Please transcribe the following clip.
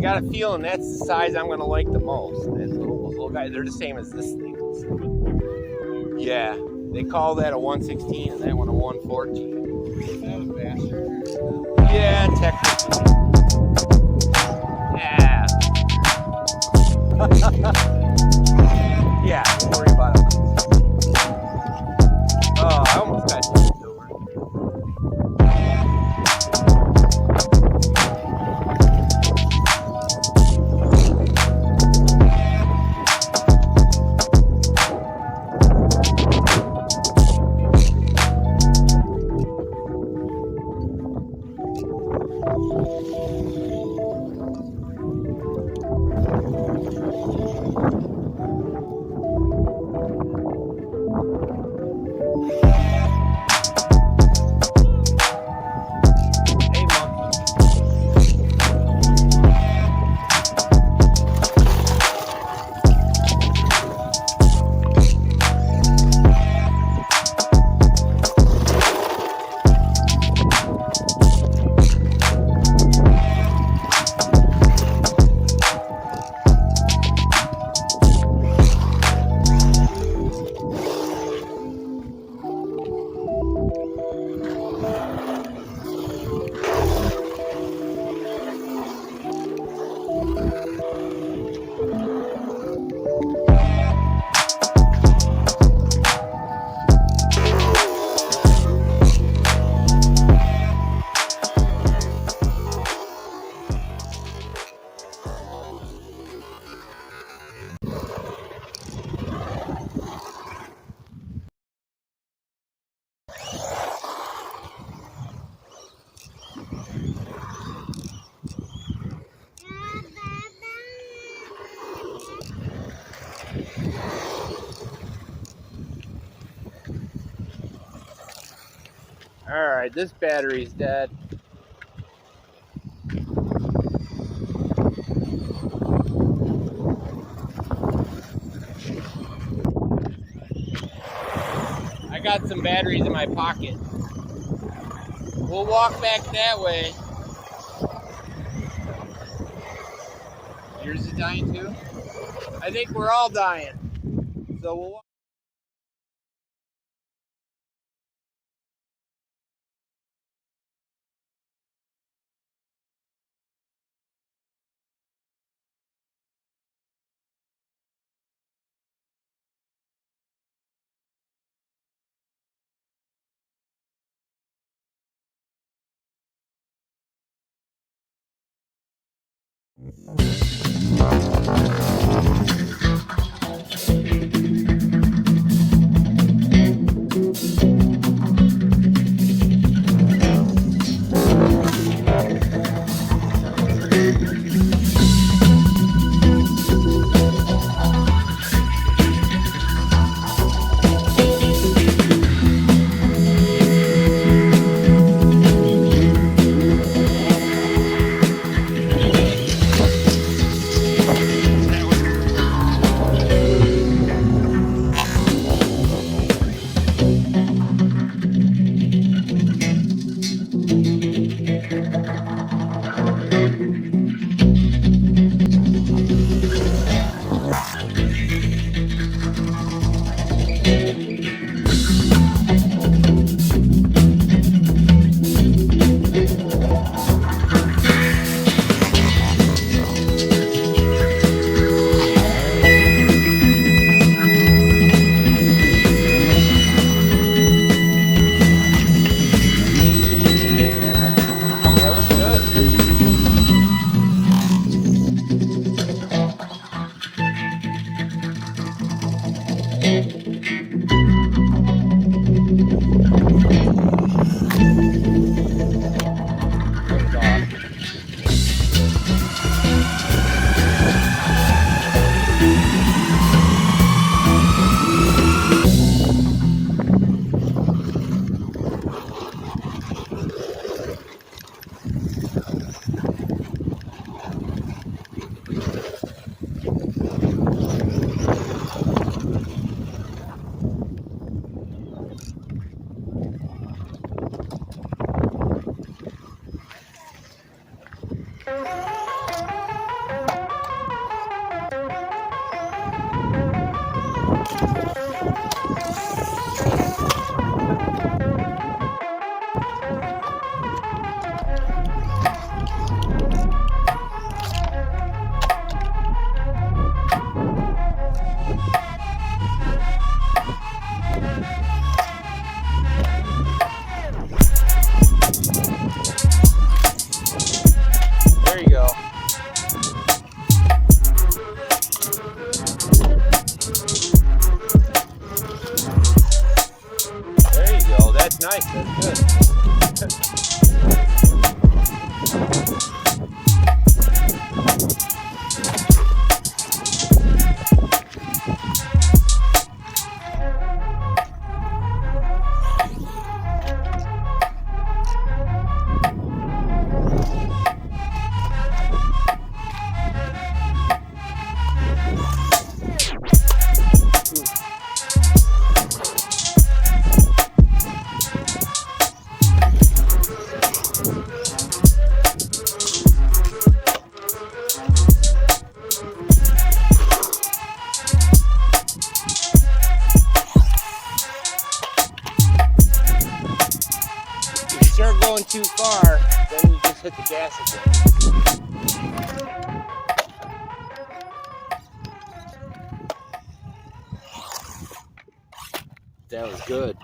got a feeling that's the size I'm gonna like the most. Those little guys, they're the same as this thing. Yeah, they call that a 116 and that one a 114. Is that a bastard? Yeah, technically. Yeah. Yeah, don't worry about it. Oh, I almost got you over. Alright, this battery's dead. I got some batteries in my pocket. We'll walk back that way. Yours is dying too? I think we're all dying. So we'll walk. nice. That's good. If you start going too far, then you just hit the gas again. That was good.